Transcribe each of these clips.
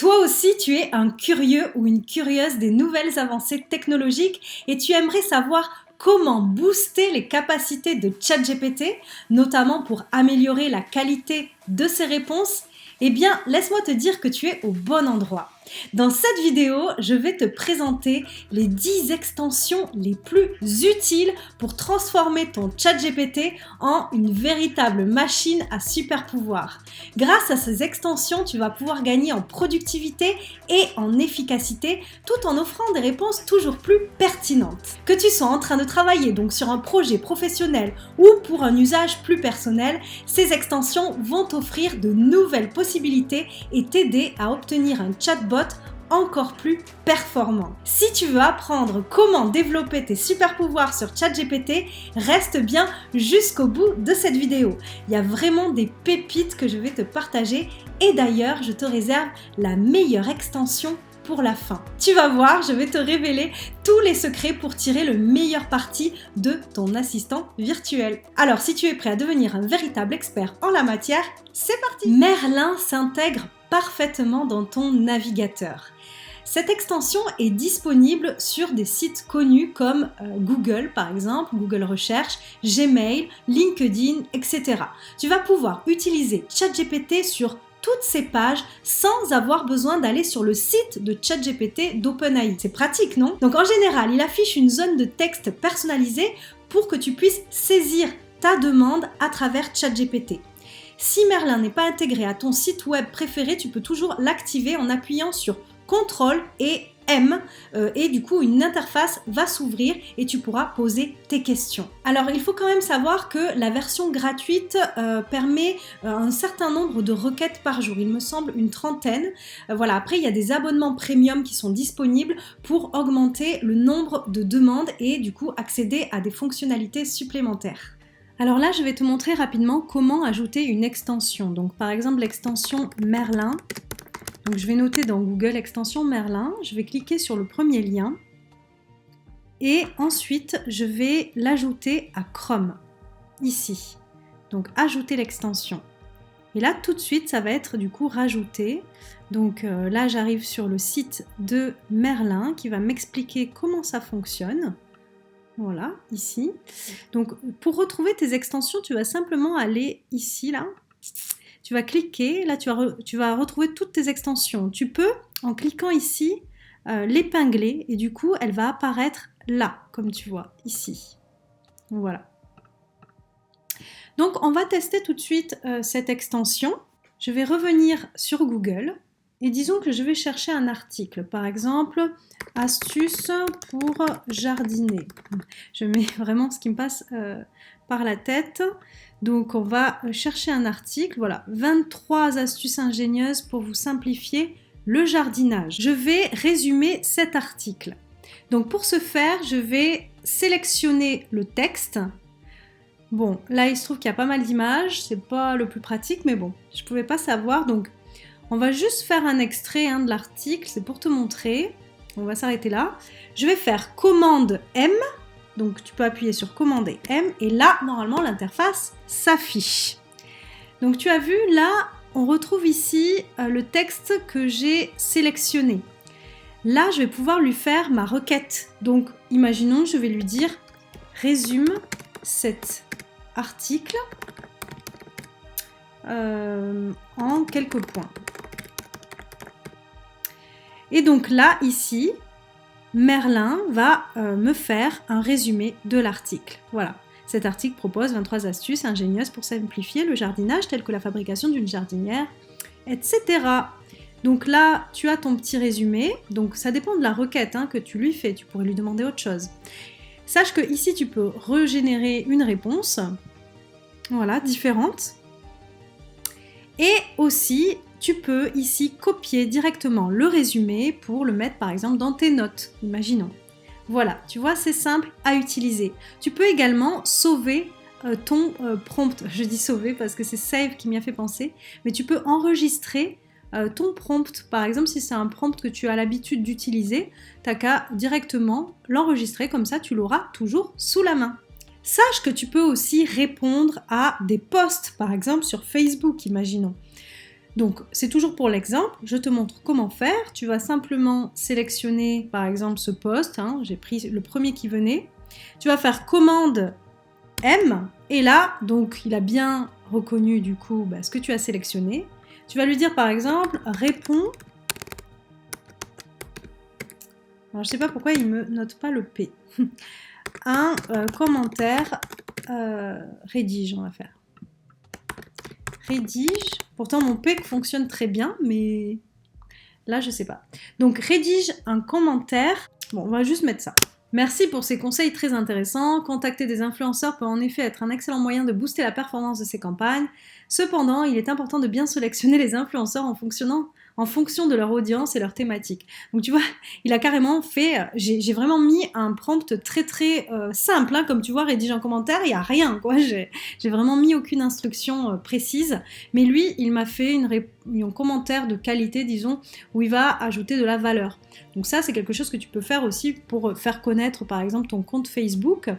Toi aussi, tu es un curieux ou une curieuse des nouvelles avancées technologiques et tu aimerais savoir comment booster les capacités de ChatGPT, notamment pour améliorer la qualité de ses réponses. Eh bien, laisse-moi te dire que tu es au bon endroit. Dans cette vidéo, je vais te présenter les 10 extensions les plus utiles pour transformer ton ChatGPT en une véritable machine à super pouvoir. Grâce à ces extensions, tu vas pouvoir gagner en productivité et en efficacité tout en offrant des réponses toujours plus pertinentes. Que tu sois en train de travailler donc sur un projet professionnel ou pour un usage plus personnel, ces extensions vont t'offrir de nouvelles possibilités et t'aider à obtenir un chatbot encore plus performant. Si tu veux apprendre comment développer tes super pouvoirs sur ChatGPT, reste bien jusqu'au bout de cette vidéo. Il y a vraiment des pépites que je vais te partager et d'ailleurs, je te réserve la meilleure extension pour la fin. Tu vas voir, je vais te révéler tous les secrets pour tirer le meilleur parti de ton assistant virtuel. Alors, si tu es prêt à devenir un véritable expert en la matière, c'est parti! Merlin s'intègre parfaitement dans ton navigateur. Cette extension est disponible sur des sites connus comme Google par exemple, Google Recherche, Gmail, LinkedIn, etc. Tu vas pouvoir utiliser ChatGPT sur toutes ces pages sans avoir besoin d'aller sur le site de ChatGPT d'OpenAI. C'est pratique, non? Donc en général, il affiche une zone de texte personnalisée pour que tu puisses saisir ta demande à travers ChatGPT. Si Merlin n'est pas intégré à ton site web préféré, tu peux toujours l'activer en appuyant sur CTRL et M et du coup une interface va s'ouvrir et tu pourras poser tes questions. Alors il faut quand même savoir que la version gratuite permet un certain nombre de requêtes par jour, il me semble une trentaine. Voilà, après il y a des abonnements premium qui sont disponibles pour augmenter le nombre de demandes et du coup accéder à des fonctionnalités supplémentaires. Alors là, je vais te montrer rapidement comment ajouter une extension. Donc par exemple l'extension Merlin. Donc je vais noter dans Google extension Merlin, je vais cliquer sur le premier lien et ensuite je vais l'ajouter à Chrome, ici. Donc ajouter l'extension. Et là tout de suite ça va être du coup rajouté. Donc là j'arrive sur le site de Merlin qui va m'expliquer comment ça fonctionne. Voilà, ici. Donc pour retrouver tes extensions, tu vas simplement aller ici, là. Tu vas cliquer, là tu vas retrouver toutes tes extensions. Tu peux, en cliquant ici, l'épingler et du coup elle va apparaître là, comme tu vois, ici. Voilà. Donc on va tester tout de suite cette extension. Je vais revenir sur Google et disons que je vais chercher un article. Par exemple, astuces pour jardiner. Je mets vraiment ce qui me passe par la tête. Donc on va chercher un article, voilà, 23 astuces ingénieuses pour vous simplifier le jardinage. Je vais résumer cet article. Donc pour ce faire, je vais sélectionner le texte. Bon, là il se trouve qu'il y a pas mal d'images, c'est pas le plus pratique, mais bon, je pouvais pas savoir. Donc on va juste faire un extrait de l'article, c'est pour te montrer. On va s'arrêter là. Je vais faire commande M. Donc tu peux appuyer sur commande et M et là normalement l'interface s'affiche. Donc tu as vu là on retrouve ici le texte que j'ai sélectionné. Là je vais pouvoir lui faire ma requête. Donc imaginons je vais lui dire résume cet article en quelques points. Et donc là ici Merlin va me faire un résumé de l'article. Voilà. Cet article propose 23 astuces ingénieuses pour simplifier le jardinage, telles que la fabrication d'une jardinière, etc. Donc là, tu as ton petit résumé. Donc ça dépend de la requête que tu lui fais. Tu pourrais lui demander autre chose. Sache que ici, tu peux régénérer une réponse. Voilà, différente. Et aussi, tu peux ici copier directement le résumé pour le mettre par exemple dans tes notes, imaginons. Voilà, tu vois, c'est simple à utiliser. Tu peux également sauver ton prompt. Je dis sauver parce que c'est Save qui m'y a fait penser, mais tu peux enregistrer ton prompt. Par exemple, si c'est un prompt que tu as l'habitude d'utiliser, t'as qu'à directement l'enregistrer, comme ça tu l'auras toujours sous la main. Sache que tu peux aussi répondre à des posts, par exemple sur Facebook, imaginons. Donc, c'est toujours pour l'exemple, je te montre comment faire. Tu vas simplement sélectionner, par exemple, ce poste. J'ai pris le premier qui venait. Tu vas faire commande M. Et là, donc, il a bien reconnu, du coup, ce que tu as sélectionné. Tu vas lui dire, par exemple, réponds. Alors, je ne sais pas pourquoi il ne me note pas le P. Un commentaire rédige, on va faire. Rédige. Pourtant, mon P fonctionne très bien, mais là, je sais pas. Donc, rédige un commentaire. Bon, on va juste mettre ça. Merci pour ces conseils très intéressants. Contacter des influenceurs peut en effet être un excellent moyen de booster la performance de ces campagnes. Cependant, il est important de bien sélectionner les influenceurs en fonction de leur audience et leur thématique. Donc tu vois, il a carrément fait, j'ai vraiment mis un prompt très très simple, comme tu vois, rédige un commentaire, il n'y a rien, quoi. J'ai vraiment mis aucune instruction précise, mais lui, il m'a fait un commentaire de qualité, disons, où il va ajouter de la valeur. Donc ça, c'est quelque chose que tu peux faire aussi pour faire connaître, par exemple, ton compte Facebook,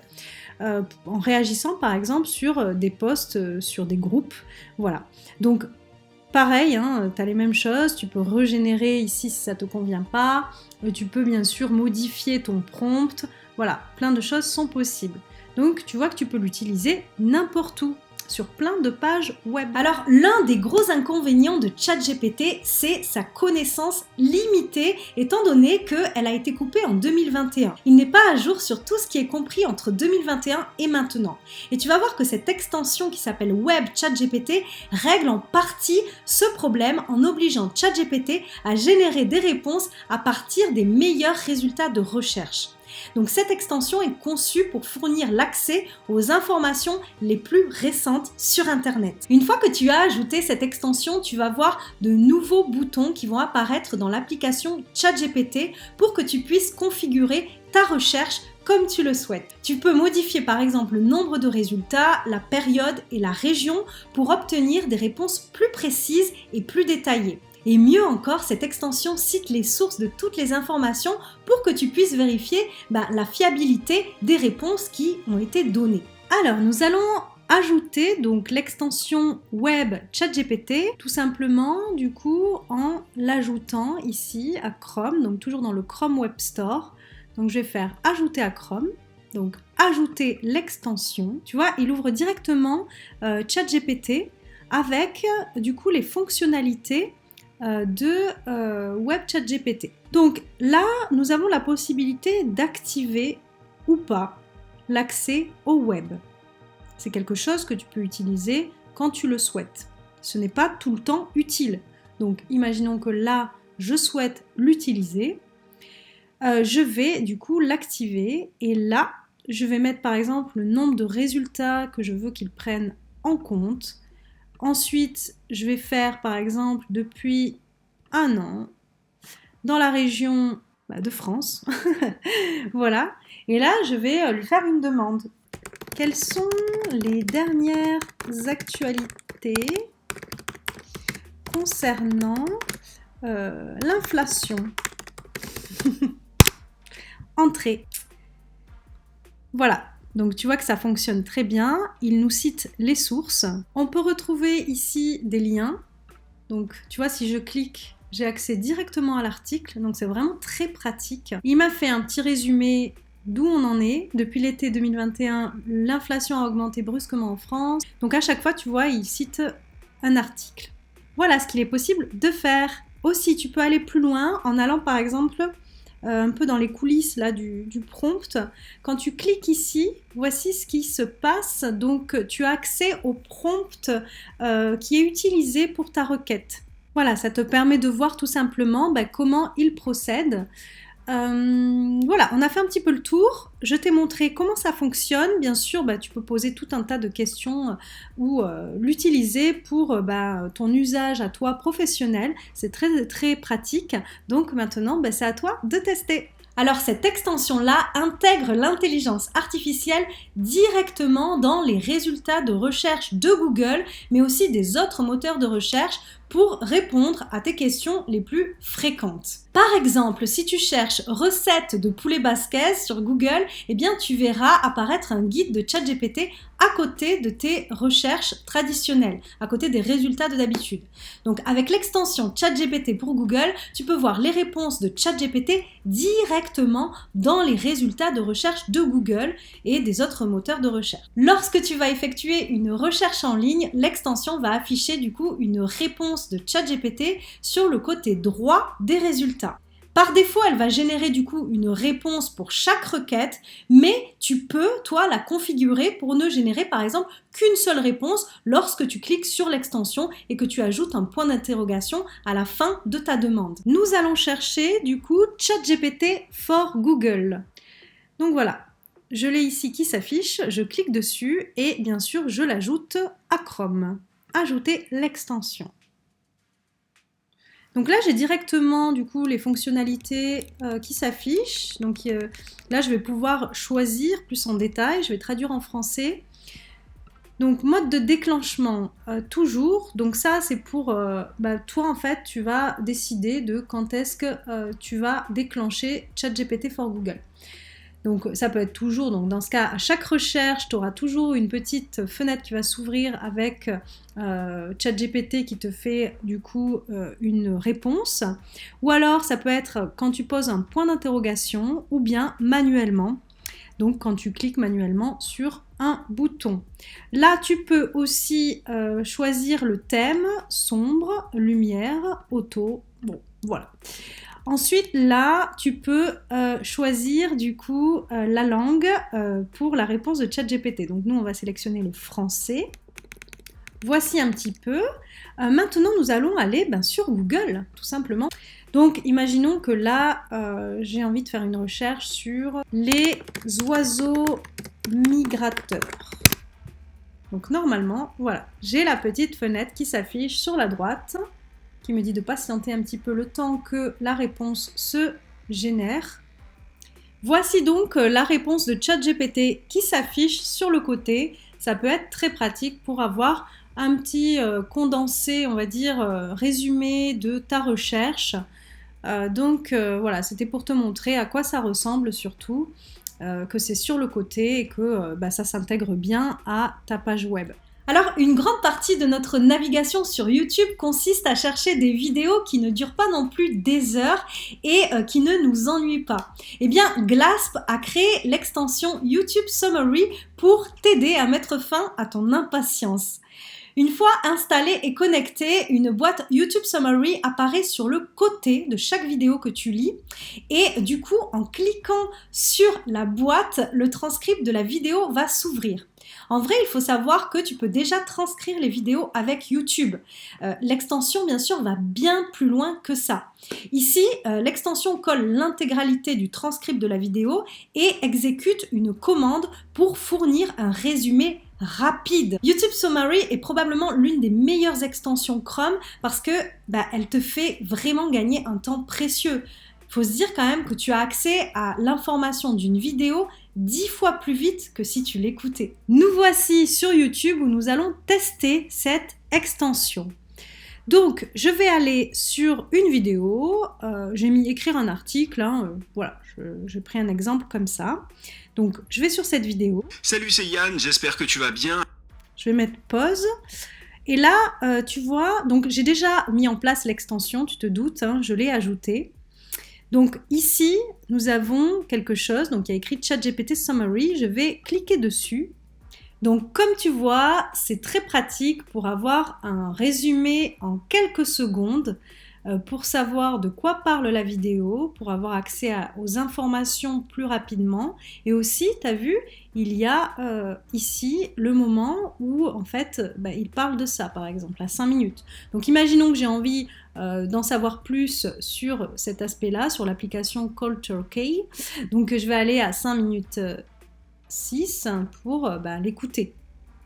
en réagissant, par exemple, sur des posts, sur des groupes, voilà. Donc, pareil, tu as les mêmes choses, tu peux régénérer ici si ça ne te convient pas, tu peux bien sûr modifier ton prompt, voilà, plein de choses sont possibles. Donc tu vois que tu peux l'utiliser n'importe où, sur plein de pages web. Alors l'un des gros inconvénients de ChatGPT, c'est sa connaissance limitée, étant donné qu'elle a été coupée en 2021. Il n'est pas à jour sur tout ce qui est compris entre 2021 et maintenant. Et tu vas voir que cette extension qui s'appelle Web ChatGPT règle en partie ce problème en obligeant ChatGPT à générer des réponses à partir des meilleurs résultats de recherche. Donc cette extension est conçue pour fournir l'accès aux informations les plus récentes sur Internet. Une fois que tu as ajouté cette extension, tu vas voir de nouveaux boutons qui vont apparaître dans l'application ChatGPT pour que tu puisses configurer ta recherche comme tu le souhaites. Tu peux modifier par exemple le nombre de résultats, la période et la région pour obtenir des réponses plus précises et plus détaillées. Et mieux encore, cette extension cite les sources de toutes les informations pour que tu puisses vérifier la fiabilité des réponses qui ont été données. Alors, nous allons ajouter donc l'extension Web ChatGPT, tout simplement du coup en l'ajoutant ici à Chrome, donc toujours dans le Chrome Web Store. Donc je vais faire ajouter à Chrome. Donc ajouter l'extension. Tu vois, il ouvre directement ChatGPT avec du coup les fonctionnalités de Web ChatGPT. Donc là, nous avons la possibilité d'activer ou pas l'accès au web. C'est quelque chose que tu peux utiliser quand tu le souhaites. Ce n'est pas tout le temps utile. Donc imaginons que là, je souhaite l'utiliser. Je vais du coup l'activer et là, je vais mettre par exemple le nombre de résultats que je veux qu'il prenne en compte. Ensuite, je vais faire par exemple depuis 1 an dans la région de France. Voilà. Et là, je vais lui faire une demande. Quelles sont les dernières actualités concernant l'inflation? Entrée. Voilà. Donc tu vois que ça fonctionne très bien, il nous cite les sources. On peut retrouver ici des liens. Donc tu vois, si je clique, j'ai accès directement à l'article, donc c'est vraiment très pratique. Il m'a fait un petit résumé d'où on en est. Depuis l'été 2021, l'inflation a augmenté brusquement en France. Donc à chaque fois, tu vois, il cite un article. Voilà ce qu'il est possible de faire. Aussi, tu peux aller plus loin en allant par exemple un peu dans les coulisses là, du prompt. Quand tu cliques ici, voici ce qui se passe. Donc, tu as accès au prompt qui est utilisé pour ta requête. Voilà, ça te permet de voir tout simplement comment il procède. Voilà, on a fait un petit peu le tour. Je t'ai montré comment ça fonctionne. Bien sûr, tu peux poser tout un tas de questions ou l'utiliser pour ton usage à toi professionnel. C'est très, très pratique. Donc maintenant, c'est à toi de tester. Alors cette extension-là intègre l'intelligence artificielle directement dans les résultats de recherche de Google, mais aussi des autres moteurs de recherche pour répondre à tes questions les plus fréquentes. Par exemple, si tu cherches recette de poulet basquez sur Google, eh bien tu verras apparaître un guide de ChatGPT à côté de tes recherches traditionnelles, à côté des résultats de d'habitude. Donc avec l'extension ChatGPT pour Google, tu peux voir les réponses de ChatGPT directement dans les résultats de recherche de Google et des autres moteurs de recherche. Lorsque tu vas effectuer une recherche en ligne, l'extension va afficher du coup une réponse de ChatGPT sur le côté droit des résultats. Par défaut, elle va générer du coup une réponse pour chaque requête, mais tu peux, toi, la configurer pour ne générer par exemple qu'une seule réponse lorsque tu cliques sur l'extension et que tu ajoutes un point d'interrogation à la fin de ta demande. Nous allons chercher du coup ChatGPT for Google. Donc voilà, je l'ai ici qui s'affiche, je clique dessus et bien sûr je l'ajoute à Chrome. Ajouter l'extension. Donc là, j'ai directement du coup les fonctionnalités qui s'affichent. Donc là, je vais pouvoir choisir plus en détail. Je vais traduire en français. Donc mode de déclenchement, toujours. Donc ça, c'est pour toi en fait, tu vas décider de quand est-ce que tu vas déclencher ChatGPT for Google. Donc ça peut être toujours, donc dans ce cas, à chaque recherche, tu auras toujours une petite fenêtre qui va s'ouvrir avec ChatGPT qui te fait du coup une réponse. Ou alors ça peut être quand tu poses un point d'interrogation ou bien manuellement. Donc quand tu cliques manuellement sur un bouton. Là, tu peux aussi choisir le thème, sombre, lumière, auto. Bon, voilà. Ensuite, là, tu peux choisir du coup la langue pour la réponse de ChatGPT. Donc nous, on va sélectionner le français. Voici un petit peu. Maintenant, nous allons aller sur Google, tout simplement. Donc, imaginons que là, j'ai envie de faire une recherche sur les oiseaux migrateurs. Donc normalement, voilà, j'ai la petite fenêtre qui s'affiche sur la droite, qui me dit de patienter un petit peu le temps que la réponse se génère. Voici donc la réponse de ChatGPT qui s'affiche sur le côté. Ça peut être très pratique pour avoir un petit condensé, on va dire, résumé de ta recherche. Voilà, c'était pour te montrer à quoi ça ressemble surtout, que c'est sur le côté et que ça s'intègre bien à ta page web. Alors, une grande partie de notre navigation sur YouTube consiste à chercher des vidéos qui ne durent pas non plus des heures et qui ne nous ennuient pas. Eh bien, Glasp a créé l'extension YouTube Summary pour t'aider à mettre fin à ton impatience. Une fois installée et connectée, une boîte YouTube Summary apparaît sur le côté de chaque vidéo que tu lis et du coup, en cliquant sur la boîte, le transcript de la vidéo va s'ouvrir. En vrai, il faut savoir que tu peux déjà transcrire les vidéos avec YouTube. L'extension, bien sûr, va bien plus loin que ça. Ici, l'extension colle l'intégralité du transcript de la vidéo et exécute une commande pour fournir un résumé rapide. YouTube Summary est probablement l'une des meilleures extensions Chrome parce que elle te fait vraiment gagner un temps précieux. Il faut se dire quand même que tu as accès à l'information d'une vidéo 10 fois plus vite que si tu l'écoutais. Nous voici sur YouTube où nous allons tester cette extension. Donc, je vais aller sur une vidéo, j'ai mis écrire un article, voilà, j'ai pris un exemple comme ça. Donc, je vais sur cette vidéo. Salut, c'est Yann, j'espère que tu vas bien. Je vais mettre pause. Et là, tu vois, donc j'ai déjà mis en place l'extension, tu te doutes, je l'ai ajoutée. Donc ici, nous avons quelque chose, donc il y a écrit ChatGPT Summary, je vais cliquer dessus. Donc comme tu vois, c'est très pratique pour avoir un résumé en quelques secondes, pour savoir de quoi parle la vidéo, pour avoir accès aux informations plus rapidement. Et aussi, tu as vu, il y a ici le moment où en fait, il parle de ça, par exemple, à 5 minutes. Donc imaginons que j'ai envie d'en savoir plus sur cet aspect-là, sur l'application Culture Key. Donc je vais aller à 5 minutes 6 pour l'écouter.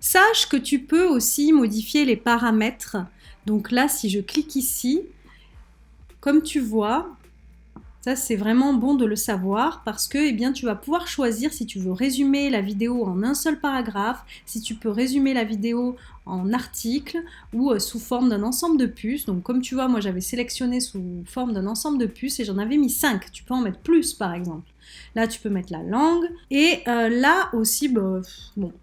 Sache que tu peux aussi modifier les paramètres. Donc là, si je clique ici, comme tu vois, ça c'est vraiment bon de le savoir parce que tu vas pouvoir choisir si tu veux résumer la vidéo en un seul paragraphe, si tu peux résumer la vidéo en article ou sous forme d'un ensemble de puces. Donc comme tu vois, moi j'avais sélectionné sous forme d'un ensemble de puces et j'en avais mis 5. Tu peux en mettre plus par exemple. Là, tu peux mettre la langue. Et là aussi, bon,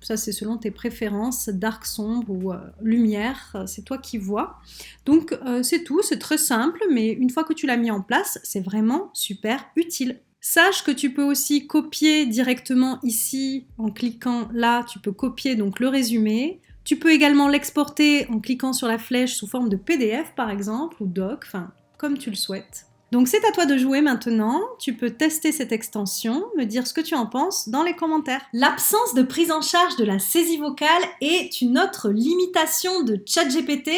ça c'est selon tes préférences, dark, sombre ou lumière, c'est toi qui vois. Donc c'est tout, c'est très simple, mais une fois que tu l'as mis en place, c'est vraiment super utile. Sache que tu peux aussi copier directement ici, en cliquant là, tu peux copier donc le résumé. Tu peux également l'exporter en cliquant sur la flèche sous forme de PDF par exemple, ou doc, enfin comme tu le souhaites. Donc c'est à toi de jouer maintenant, tu peux tester cette extension, me dire ce que tu en penses dans les commentaires. L'absence de prise en charge de la saisie vocale est une autre limitation de ChatGPT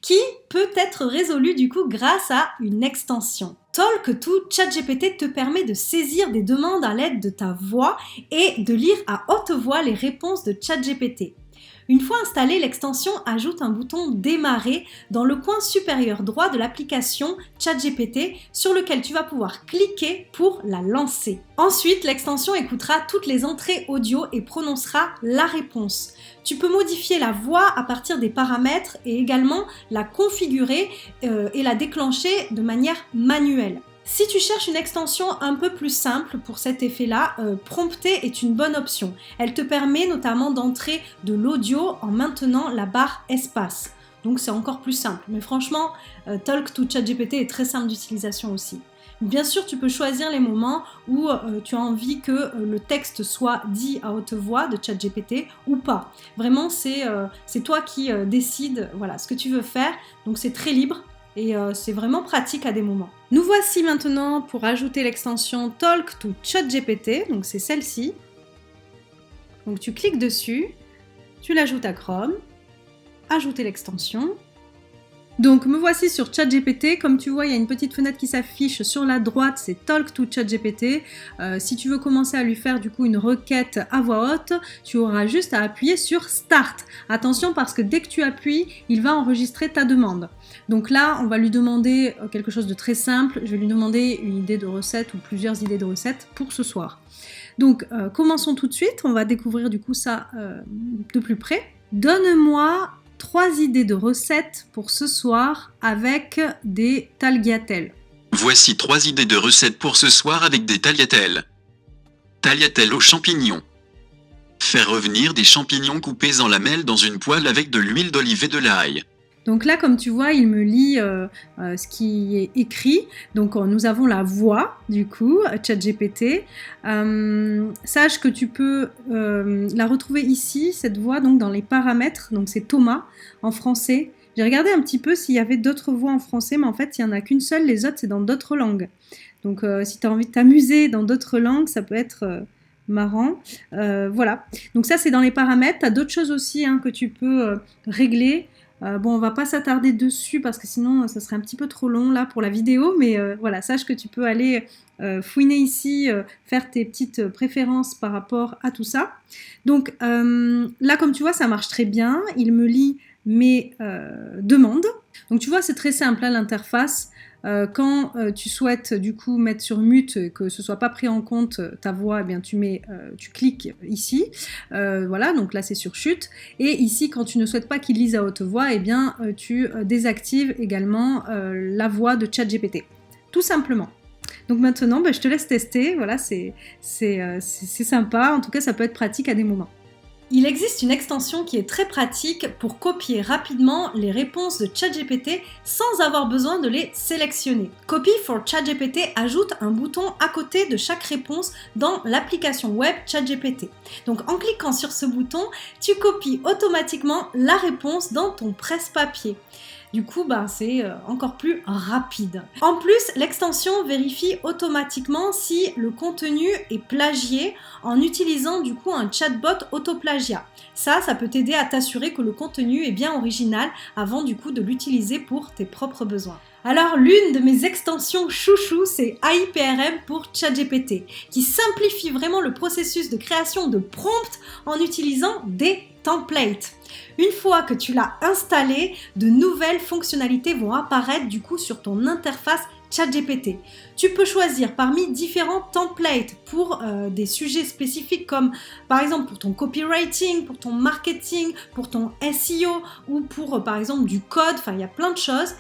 qui peut être résolue du coup grâce à une extension. Talk to ChatGPT te permet de saisir des demandes à l'aide de ta voix et de lire à haute voix les réponses de ChatGPT. Une fois installée, l'extension ajoute un bouton Démarrer dans le coin supérieur droit de l'application ChatGPT sur lequel tu vas pouvoir cliquer pour la lancer. Ensuite, l'extension écoutera toutes les entrées audio et prononcera la réponse. Tu peux modifier la voix à partir des paramètres et également la configurer et la déclencher de manière manuelle. Si tu cherches une extension un peu plus simple pour cet effet-là, Prompter est une bonne option. Elle te permet notamment d'entrer de l'audio en maintenant la barre espace. Donc c'est encore plus simple. Mais franchement, Talk to ChatGPT est très simple d'utilisation aussi. Bien sûr, tu peux choisir les moments où tu as envie que le texte soit dit à haute voix de ChatGPT ou pas. Vraiment, c'est toi qui décides voilà, ce que tu veux faire. Donc c'est très libre. Et c'est vraiment pratique à des moments. Nous voici maintenant pour ajouter l'extension Talk to ChatGPT, donc c'est celle-ci. Donc tu cliques dessus, tu l'ajoutes à Chrome, ajouter l'extension. Donc me voici sur ChatGPT, comme tu vois il y a une petite fenêtre qui s'affiche sur la droite, c'est Talk to ChatGPT. Si tu veux commencer à lui faire du coup une requête à voix haute, tu auras juste à appuyer sur Start. Attention parce que dès que tu appuies, il va enregistrer ta demande. Donc là, on va lui demander quelque chose de très simple, je vais lui demander une idée de recette ou plusieurs idées de recettes pour ce soir. Donc commençons tout de suite, on va découvrir du coup ça de plus près. Donne-moi 3 idées de recettes pour ce soir avec des tagliatelles. Voici 3 idées de recettes pour ce soir avec des tagliatelles. Tagliatelles aux champignons. Faire revenir des champignons coupés en lamelles dans une poêle avec de l'huile d'olive et de l'ail. Donc là, comme tu vois, il me lit ce qui est écrit. Donc nous avons la voix, du coup, ChatGPT. Sache que tu peux la retrouver ici, cette voix, donc dans les paramètres. Donc c'est Thomas, en français. J'ai regardé un petit peu s'il y avait d'autres voix en français, mais en fait, il n'y en a qu'une seule. Les autres, c'est dans d'autres langues. Donc si tu as envie de t'amuser dans d'autres langues, ça peut être marrant. Voilà. Donc ça, c'est dans les paramètres. Tu as d'autres choses aussi que tu peux régler. Bon, on va pas s'attarder dessus parce que sinon ça serait un petit peu trop long là pour la vidéo, mais voilà, sache que tu peux aller fouiner ici, faire tes petites préférences par rapport à tout ça. Donc là, comme tu vois, ça marche très bien. Il me lit mes demandes. Donc tu vois, c'est très simple l'interface. Quand tu souhaites du coup mettre sur mute, que ce soit pas pris en compte ta voix, eh bien tu cliques ici, voilà, donc là c'est sur chute, et ici quand tu ne souhaites pas qu'il lise à haute voix, eh bien tu désactives également la voix de ChatGPT, tout simplement. Donc maintenant, je te laisse tester, voilà, c'est sympa, en tout cas ça peut être pratique à des moments. Il existe une extension qui est très pratique pour copier rapidement les réponses de ChatGPT sans avoir besoin de les sélectionner. Copy for ChatGPT ajoute un bouton à côté de chaque réponse dans l'application web ChatGPT. Donc en cliquant sur ce bouton, tu copies automatiquement la réponse dans ton presse-papier. Du coup, c'est encore plus rapide. En plus, l'extension vérifie automatiquement si le contenu est plagié en utilisant du coup un chatbot autoplagiat. Ça peut t'aider à t'assurer que le contenu est bien original avant du coup de l'utiliser pour tes propres besoins. Alors l'une de mes extensions chouchou, c'est AIPRM pour ChatGPT, qui simplifie vraiment le processus de création de prompts en utilisant des templates. Une fois que tu l'as installé, de nouvelles fonctionnalités vont apparaître du coup sur ton interface ChatGPT. Tu peux choisir parmi différents templates pour des sujets spécifiques comme par exemple pour ton copywriting, pour ton marketing, pour ton SEO ou pour par exemple du code, enfin il y a plein de choses.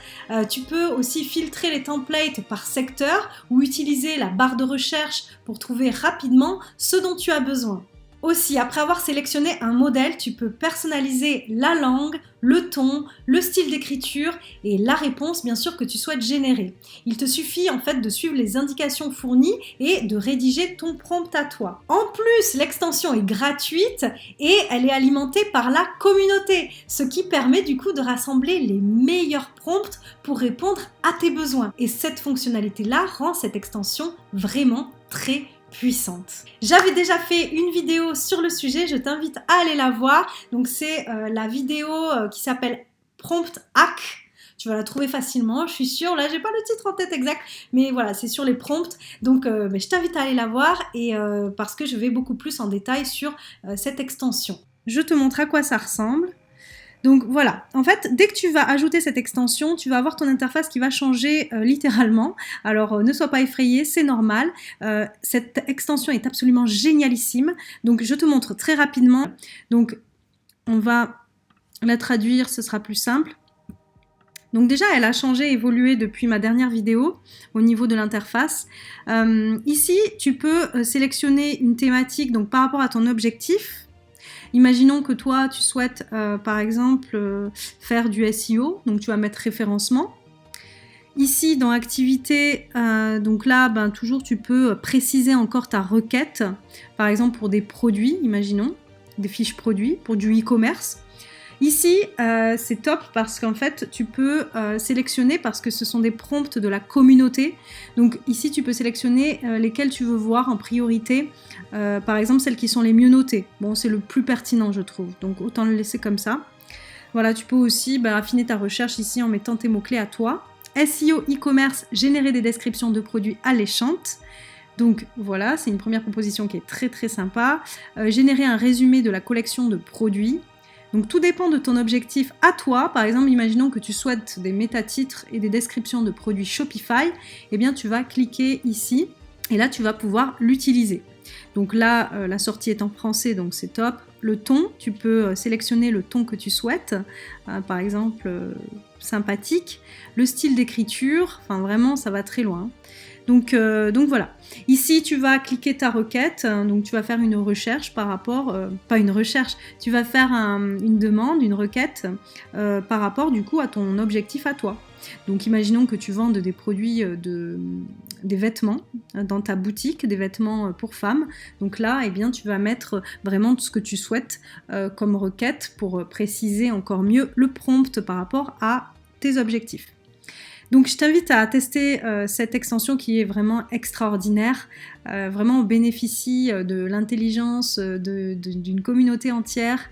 Tu peux aussi filtrer les templates par secteur ou utiliser la barre de recherche pour trouver rapidement ce dont tu as besoin. Aussi, après avoir sélectionné un modèle, tu peux personnaliser la langue, le ton, le style d'écriture et la réponse bien sûr que tu souhaites générer. Il te suffit en fait de suivre les indications fournies et de rédiger ton prompt à toi. En plus, l'extension est gratuite et elle est alimentée par la communauté, ce qui permet du coup de rassembler les meilleurs prompts pour répondre à tes besoins. Et cette fonctionnalité-là rend cette extension vraiment très puissante. J'avais déjà fait une vidéo sur le sujet, je t'invite à aller la voir. Donc c'est la vidéo qui s'appelle Prompt Hack. Tu vas la trouver facilement, je suis sûre. Là, j'ai pas le titre en tête exact, mais voilà, c'est sur les prompts. Donc, je t'invite à aller la voir et parce que je vais beaucoup plus en détail sur cette extension. Je te montre à quoi ça ressemble. Donc voilà, en fait, dès que tu vas ajouter cette extension, tu vas avoir ton interface qui va changer littéralement. Alors ne sois pas effrayé, c'est normal. Cette extension est absolument génialissime. Donc je te montre très rapidement. Donc on va la traduire, ce sera plus simple. Donc déjà, elle a changé, évolué depuis ma dernière vidéo au niveau de l'interface. Ici, tu peux sélectionner une thématique donc par rapport à ton objectif. Imaginons que toi, tu souhaites, par exemple, faire du SEO, donc tu vas mettre référencement. Ici, dans activité, donc là, toujours, tu peux préciser encore ta requête, par exemple pour des produits, imaginons, des fiches produits, pour du e-commerce. Ici, c'est top parce qu'en fait, tu peux sélectionner parce que ce sont des prompts de la communauté. Donc ici, tu peux sélectionner lesquels tu veux voir en priorité. Par exemple, celles qui sont les mieux notées. Bon, c'est le plus pertinent, je trouve. Donc autant le laisser comme ça. Voilà, tu peux aussi affiner ta recherche ici en mettant tes mots-clés à toi. SEO, e-commerce, générer des descriptions de produits alléchantes. Donc voilà, c'est une première proposition qui est très très sympa. Générer un résumé de la collection de produits. Donc tout dépend de ton objectif à toi. Par exemple, imaginons que tu souhaites des métatitres et des descriptions de produits Shopify. Eh bien, tu vas cliquer ici et là, tu vas pouvoir l'utiliser. Donc là, la sortie est en français, donc c'est top. Le ton, tu peux sélectionner le ton que tu souhaites. Par exemple, sympathique. Le style d'écriture, enfin vraiment, ça va très loin. Donc voilà. Ici, tu vas cliquer ta requête, donc tu vas faire une recherche par rapport, pas une recherche, tu vas faire une demande, une requête par rapport du coup à ton objectif à toi. Donc imaginons que tu vendes des produits, des vêtements dans ta boutique, des vêtements pour femmes. Donc là, eh bien, tu vas mettre vraiment tout ce que tu souhaites comme requête pour préciser encore mieux le prompt par rapport à tes objectifs. Donc je t'invite à tester cette extension qui est vraiment extraordinaire. Vraiment on bénéficie de l'intelligence d'une communauté entière.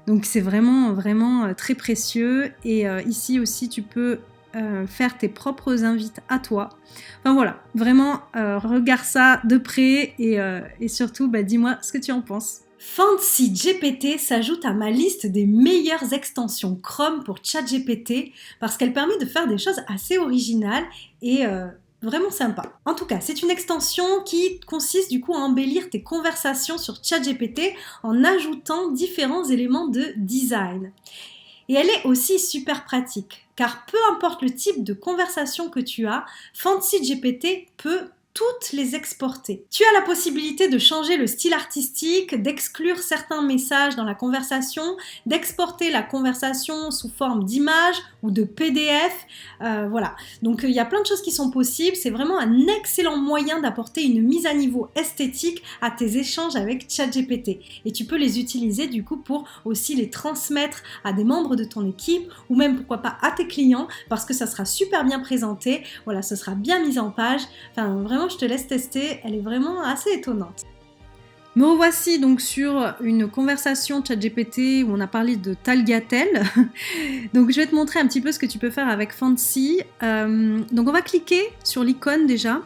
Donc c'est vraiment, vraiment très précieux. Et ici aussi tu peux faire tes propres invites à toi. Enfin voilà, vraiment regarde ça de près et surtout dis-moi ce que tu en penses. Fancy GPT s'ajoute à ma liste des meilleures extensions Chrome pour ChatGPT parce qu'elle permet de faire des choses assez originales et vraiment sympa. En tout cas, c'est une extension qui consiste du coup à embellir tes conversations sur ChatGPT en ajoutant différents éléments de design. Et elle est aussi super pratique car peu importe le type de conversation que tu as, Fancy GPT peut toutes les exporter. Tu as la possibilité de changer le style artistique, d'exclure certains messages dans la conversation, d'exporter la conversation sous forme d'image ou de PDF. Voilà. Donc il y a plein de choses qui sont possibles. C'est vraiment un excellent moyen d'apporter une mise à niveau esthétique à tes échanges avec ChatGPT. Et tu peux les utiliser du coup pour aussi les transmettre à des membres de ton équipe ou même pourquoi pas à tes clients parce que ça sera super bien présenté. Voilà, ce sera bien mis en page. Enfin, vraiment, je te laisse tester, elle est vraiment assez étonnante. Me revoici donc sur une conversation ChatGPT où on a parlé de Tagliatelle. Donc je vais te montrer un petit peu ce que tu peux faire avec Fancy. Donc on va cliquer sur l'icône déjà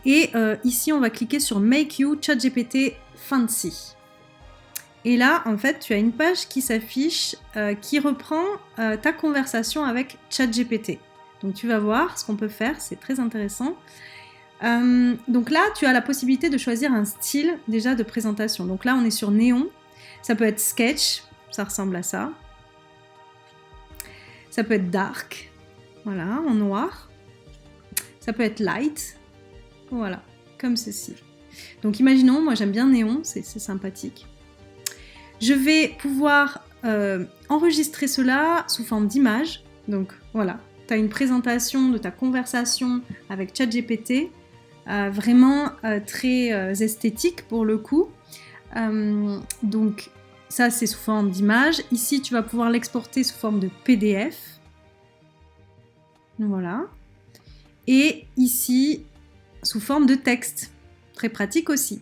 et ici on va cliquer sur Make You ChatGPT Fancy. Et là en fait tu as une page qui s'affiche qui reprend ta conversation avec ChatGPT. Donc tu vas voir ce qu'on peut faire, c'est très intéressant. Donc là, tu as la possibilité de choisir un style déjà de présentation. Donc là, on est sur néon. Ça peut être sketch, ça ressemble à ça. Ça peut être dark, voilà, en noir. Ça peut être light, voilà, comme ceci. Donc imaginons, moi j'aime bien néon, c'est sympathique. Je vais pouvoir enregistrer cela sous forme d'image. Donc voilà, tu as une présentation de ta conversation avec ChatGPT, vraiment très esthétique pour le coup. Donc ça c'est sous forme d'image. Ici tu vas pouvoir l'exporter sous forme de PDF. Voilà. Et ici sous forme de texte. Très pratique aussi.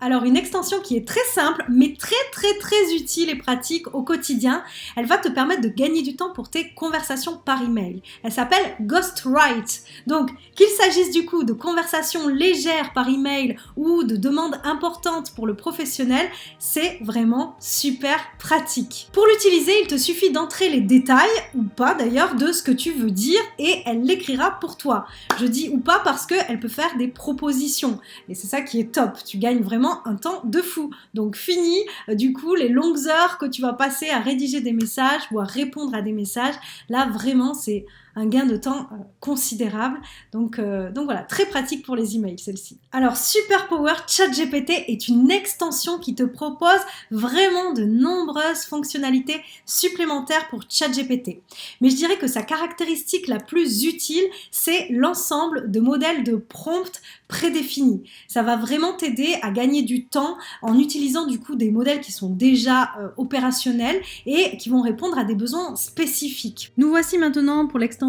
Alors une extension qui est très simple mais très utile et pratique au quotidien, elle va te permettre de gagner du temps pour tes conversations par email. Elle s'appelle Ghostwrite. Donc qu'il s'agisse du coup de conversations légères par email ou de demandes importantes pour le professionnel, c'est vraiment super pratique. Pour l'utiliser, il te suffit d'entrer les détails ou pas d'ailleurs de ce que tu veux dire et elle l'écrira pour toi. Je dis ou pas parce qu'elle peut faire des propositions et c'est ça qui est top. Tu gagnes vraiment un temps de fou. Donc fini du coup les longues heures que tu vas passer à rédiger des messages ou à répondre à des messages. Là vraiment c'est un gain de temps considérable. Donc voilà, très pratique pour les emails celle-ci. Alors Superpower ChatGPT est une extension qui te propose vraiment de nombreuses fonctionnalités supplémentaires pour ChatGPT. Mais je dirais que sa caractéristique la plus utile, c'est l'ensemble de modèles de prompts prédéfinis. Ça va vraiment t'aider à gagner du temps en utilisant du coup des modèles qui sont déjà opérationnels et qui vont répondre à des besoins spécifiques. Nous voici maintenant pour l'extension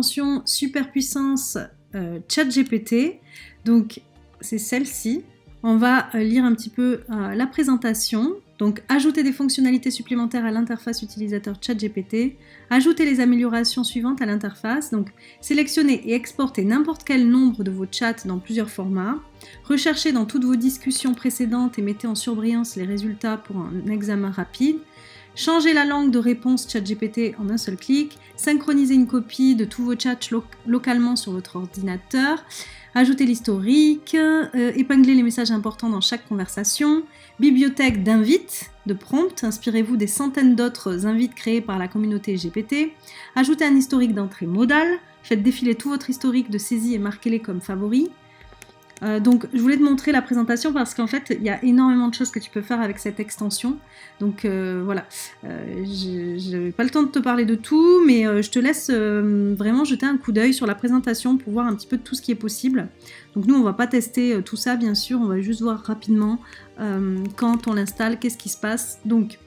Superpuissance ChatGPT. Donc c'est celle-ci. On va lire un petit peu la présentation. Donc, ajouter des fonctionnalités supplémentaires à l'interface utilisateur ChatGPT. Ajouter les améliorations suivantes à l'interface. Donc, sélectionner et exporter n'importe quel nombre de vos chats dans plusieurs formats. Recherchez dans toutes vos discussions précédentes et mettez en surbrillance les résultats pour un examen rapide. Changer la langue de réponse ChatGPT en un seul clic. Synchroniser une copie de tous vos chats localement sur votre ordinateur. Ajouter l'historique, épingler les messages importants dans chaque conversation, bibliothèque d'invites, de prompts, inspirez-vous des centaines d'autres invites créés par la communauté GPT, ajouter un historique d'entrée modale, faites défiler tout votre historique de saisie et marquez-les comme favoris. Donc je voulais te montrer la présentation parce qu'en fait il y a énormément de choses que tu peux faire avec cette extension. Donc voilà, je n'avais pas le temps de te parler de tout, mais je te laisse vraiment jeter un coup d'œil sur la présentation pour voir un petit peu de tout ce qui est possible. Donc nous on va pas tester tout ça bien sûr, on va juste voir rapidement quand on l'installe, qu'est-ce qui se passe. Donc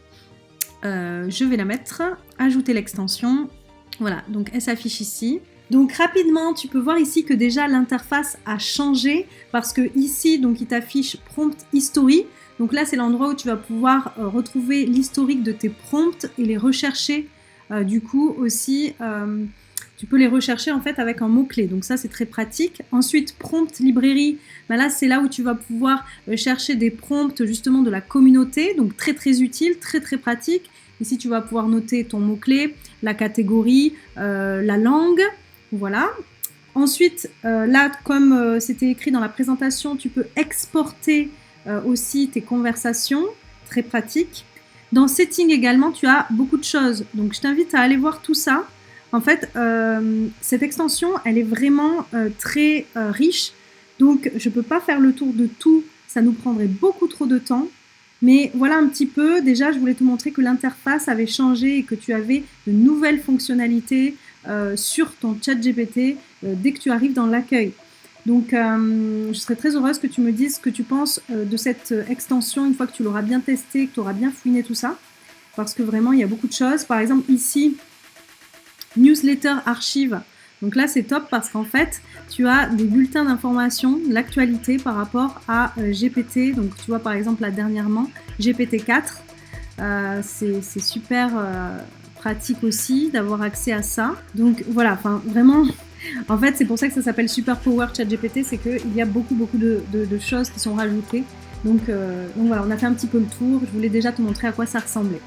je vais la mettre, ajouter l'extension, voilà, donc elle s'affiche ici. Donc rapidement, tu peux voir ici que déjà l'interface a changé parce que ici, donc il t'affiche Prompt History. Donc là, c'est l'endroit où tu vas pouvoir retrouver l'historique de tes prompts et les rechercher. Du coup aussi, tu peux les rechercher en fait avec un mot-clé. Donc ça, c'est très pratique. Ensuite, Prompt Librairie. Ben là, c'est là où tu vas pouvoir chercher des prompts justement de la communauté. Donc très utile, très pratique. Ici, tu vas pouvoir noter ton mot-clé, la catégorie, la langue. Voilà. Ensuite, là, comme c'était écrit dans la présentation, tu peux exporter aussi tes conversations, très pratique. Dans Settings également, tu as beaucoup de choses. Donc, je t'invite à aller voir tout ça. En fait, cette extension, elle est vraiment très riche. Donc, je ne peux pas faire le tour de tout. Ça nous prendrait beaucoup trop de temps. Mais voilà un petit peu. Déjà, je voulais te montrer que l'interface avait changé et que tu avais de nouvelles fonctionnalités sur ton ChatGPT dès que tu arrives dans l'accueil. Donc, je serais très heureuse que tu me dises ce que tu penses de cette extension une fois que tu l'auras bien testé, que tu auras bien fouiné tout ça. Parce que vraiment, il y a beaucoup de choses. Par exemple, ici, Newsletter Archive. Donc là, c'est top parce qu'en fait, tu as des bulletins d'information, l'actualité par rapport à GPT. Donc, tu vois, par exemple, là, dernièrement, GPT-4. C'est super pratique aussi d'avoir accès à ça. Donc, voilà, enfin, vraiment... En fait, c'est pour ça que ça s'appelle Superpower ChatGPT, c'est qu'il y a beaucoup de choses qui sont rajoutées. Donc voilà, on a fait un petit peu le tour. Je voulais déjà te montrer à quoi ça ressemblait.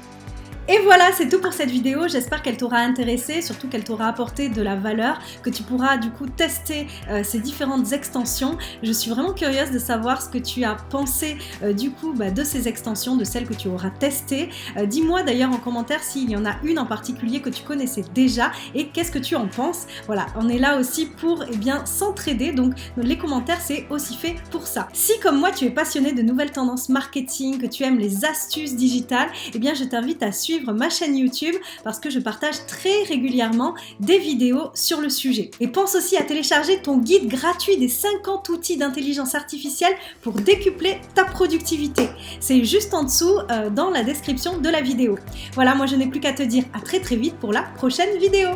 Et voilà, c'est tout pour cette vidéo. J'espère qu'elle t'aura intéressé, surtout qu'elle t'aura apporté de la valeur, que tu pourras du coup tester ces différentes extensions. Je suis vraiment curieuse de savoir ce que tu as pensé du coup de ces extensions, de celles que tu auras testées. Dis-moi d'ailleurs en commentaire s'il y en a une en particulier que tu connaissais déjà et qu'est-ce que tu en penses. Voilà, on est là aussi pour s'entraider, donc les commentaires c'est aussi fait pour ça. Si comme moi tu es passionné de nouvelles tendances marketing, que tu aimes les astuces digitales, je t'invite à suivre ma chaîne YouTube parce que je partage très régulièrement des vidéos sur le sujet. Et pense aussi à télécharger ton guide gratuit des 50 outils d'intelligence artificielle pour décupler ta productivité. C'est juste en dessous dans la description de la vidéo. Voilà, moi je n'ai plus qu'à te dire à très vite pour la prochaine vidéo.